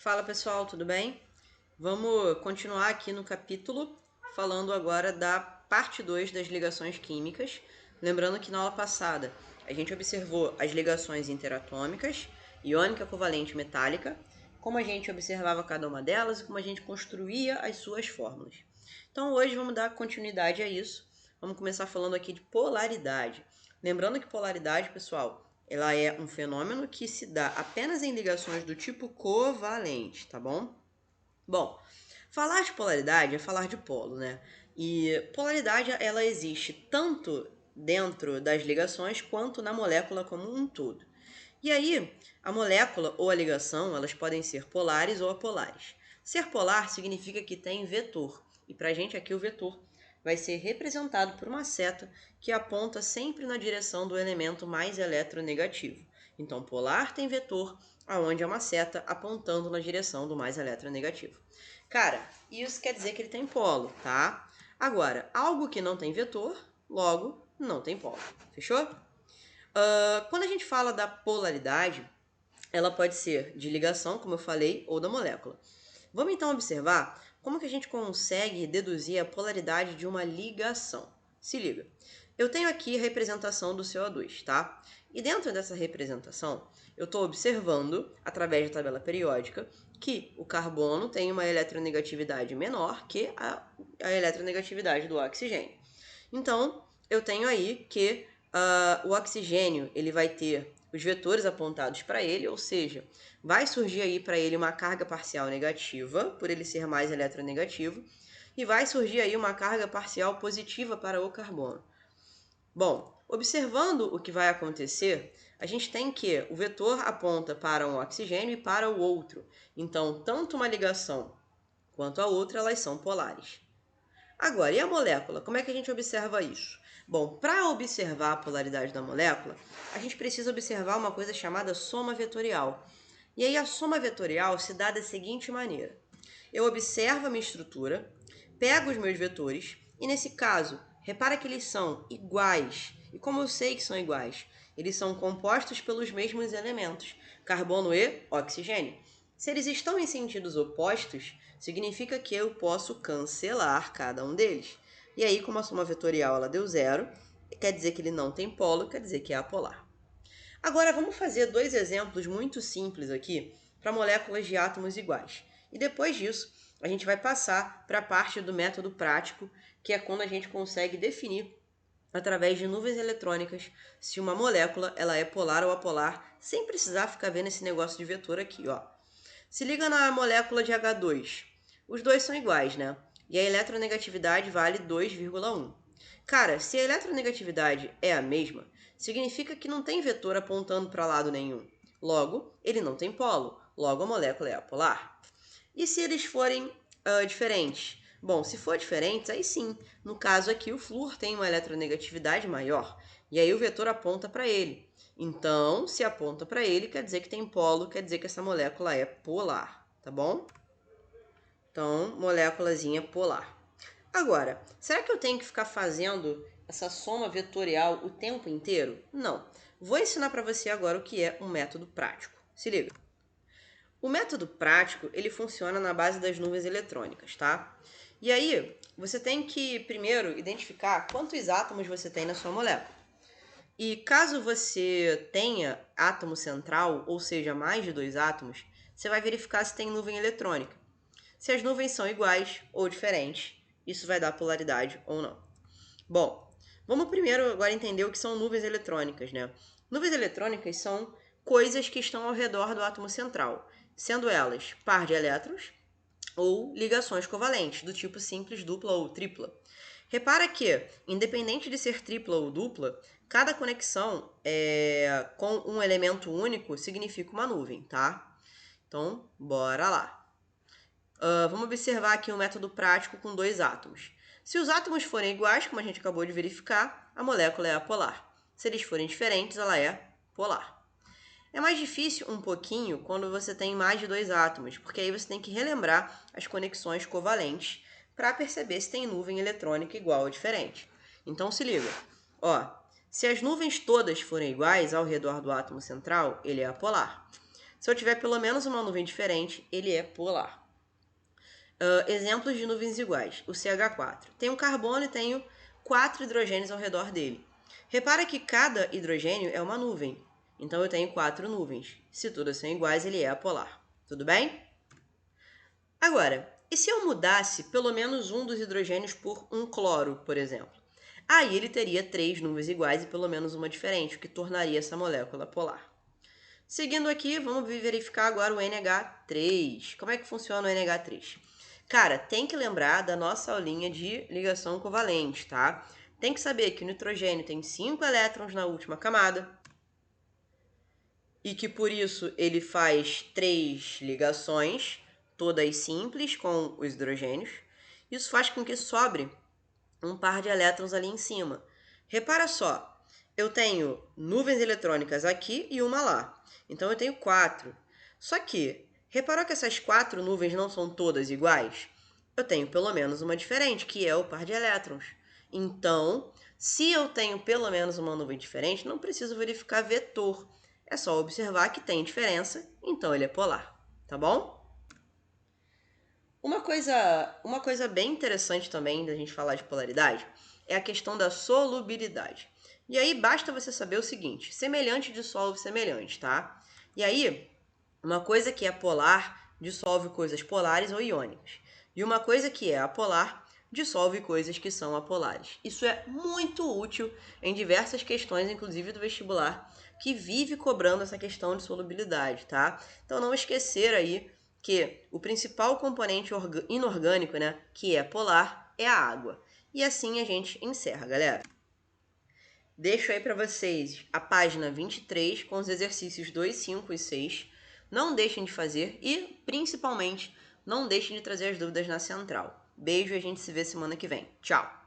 Fala pessoal, tudo bem? Vamos continuar aqui no capítulo, falando agora da parte 2 das ligações químicas. Lembrando que na aula passada a gente observou as ligações interatômicas, iônica, covalente e metálica, como a gente observava cada uma delas e como a gente construía as suas fórmulas. Então hoje vamos dar continuidade a isso. Vamos começar falando aqui de polaridade. Lembrando que polaridade, pessoal, ela é um fenômeno que se dá apenas em ligações do tipo covalente, tá bom? Bom, falar de polaridade é falar de polo, né? E polaridade ela existe tanto dentro das ligações quanto na molécula como um todo. E aí, a molécula ou a ligação, elas podem ser polares ou apolares. Ser polar significa que tem vetor. E para a gente aqui o vetor vai ser representado por uma seta que aponta sempre na direção do elemento mais eletronegativo. Então, polar tem vetor, aonde é uma seta apontando na direção do mais eletronegativo. Cara, isso quer dizer que ele tem polo, tá? Agora, algo que não tem vetor, logo não tem polo. Fechou? Quando a gente fala da polaridade, ela pode ser de ligação, como eu falei, ou da molécula. Vamos então observar como que a gente consegue deduzir a polaridade de uma ligação. Se liga. Eu tenho aqui a representação do CO2, tá? E dentro dessa representação, eu estou observando, através da tabela periódica, que o carbono tem uma eletronegatividade menor que a eletronegatividade do oxigênio. Então, eu tenho aí que o oxigênio ele vai ter os vetores apontados para ele, ou seja, vai surgir aí para ele uma carga parcial negativa, por ele ser mais eletronegativo, e vai surgir aí uma carga parcial positiva para o carbono. Bom, observando o que vai acontecer, a gente tem que o vetor aponta para um oxigênio e para o outro. Então, tanto uma ligação quanto a outra, elas são polares. Agora, e a molécula? Como é que a gente observa isso? Bom, para observar a polaridade da molécula, a gente precisa observar uma coisa chamada soma vetorial. E aí a soma vetorial se dá da seguinte maneira. Eu observo a minha estrutura, pego os meus vetores, e nesse caso, repara que eles são iguais. E como eu sei que são iguais? Eles são compostos pelos mesmos elementos, carbono e oxigênio. Se eles estão em sentidos opostos, significa que eu posso cancelar cada um deles. E aí, como a soma vetorial ela deu zero, quer dizer que ele não tem polo, quer dizer que é apolar. Agora, vamos fazer dois exemplos muito simples aqui para moléculas de átomos iguais. E depois disso, a gente vai passar para a parte do método prático, que é quando a gente consegue definir através de nuvens eletrônicas se uma molécula ela é polar ou apolar, sem precisar ficar vendo esse negócio de vetor aqui, ó. Se liga na molécula de H2. Os dois são iguais, né? E a eletronegatividade vale 2,1. Cara, se a eletronegatividade é a mesma, significa que não tem vetor apontando para lado nenhum. Logo, ele não tem polo. Logo, a molécula é apolar. E se eles forem diferentes? Bom, se for diferentes, aí sim. No caso aqui, o flúor tem uma eletronegatividade maior. E aí o vetor aponta para ele. Então, se aponta para ele, quer dizer que tem polo, quer dizer que essa molécula é polar, tá bom? Então, moléculazinha polar. Agora, será que eu tenho que ficar fazendo essa soma vetorial o tempo inteiro? Não. Vou ensinar para você agora o que é um método prático. Se liga. O método prático, ele funciona na base das nuvens eletrônicas, tá? E aí, você tem que primeiro identificar quantos átomos você tem na sua molécula. E caso você tenha átomo central, ou seja, mais de 2 átomos, você vai verificar se tem nuvem eletrônica. Se as nuvens são iguais ou diferentes, isso vai dar polaridade ou não. Bom, vamos primeiro agora entender o que são nuvens eletrônicas, né? Nuvens eletrônicas são coisas que estão ao redor do átomo central, sendo elas par de elétrons ou ligações covalentes, do tipo simples, dupla ou tripla. Repara que, independente de ser tripla ou dupla, cada conexão com um elemento único significa uma nuvem, tá? Então, bora lá. Vamos observar aqui um método prático com 2 átomos. Se os átomos forem iguais, como a gente acabou de verificar, a molécula é apolar. Se eles forem diferentes, ela é polar. É mais difícil um pouquinho quando você tem mais de 2 átomos, porque aí você tem que relembrar as conexões covalentes para perceber se tem nuvem eletrônica igual ou diferente. Então se liga. Se as nuvens todas forem iguais ao redor do átomo central, ele é apolar. Se eu tiver pelo menos uma nuvem diferente, ele é polar. Exemplos de nuvens iguais. O CH4. Tem um carbono e tenho 4 hidrogênios ao redor dele. Repara que cada hidrogênio é uma nuvem. Então eu tenho 4 nuvens. Se todas são iguais, ele é apolar. Tudo bem? Agora, e se eu mudasse pelo menos um dos hidrogênios por um cloro, por exemplo? Aí ele teria 3 nuvens iguais e pelo menos uma diferente, o que tornaria essa molécula polar. Seguindo aqui, vamos verificar agora o NH3. Como é que funciona o NH3? Cara, tem que lembrar da nossa aulinha de ligação covalente, tá? Tem que saber que o nitrogênio tem 5 elétrons na última camada e que por isso ele faz 3 ligações, todas simples com os hidrogênios. Isso faz com que sobre um par de elétrons ali em cima. Repara só, eu tenho nuvens eletrônicas aqui e uma lá. Então eu tenho 4. Só que, reparou que essas 4 nuvens não são todas iguais? Eu tenho pelo menos uma diferente, que é o par de elétrons. Então, se eu tenho pelo menos uma nuvem diferente, não preciso verificar vetor. É só observar que tem diferença, então ele é polar, tá bom? Uma coisa bem interessante também da gente falar de polaridade é a questão da solubilidade. E aí basta você saber o seguinte, semelhante dissolve semelhante, tá? E aí, uma coisa que é polar dissolve coisas polares ou iônicas. E uma coisa que é apolar dissolve coisas que são apolares. Isso é muito útil em diversas questões, inclusive do vestibular, que vive cobrando essa questão de solubilidade, tá? Então não esquecer aí que o principal componente inorgânico, né, que é polar, é a água. E assim a gente encerra, galera. Deixo aí para vocês a página 23 com os exercícios 2, 5 e 6. Não deixem de fazer e, principalmente, não deixem de trazer as dúvidas na central. Beijo e a gente se vê semana que vem. Tchau!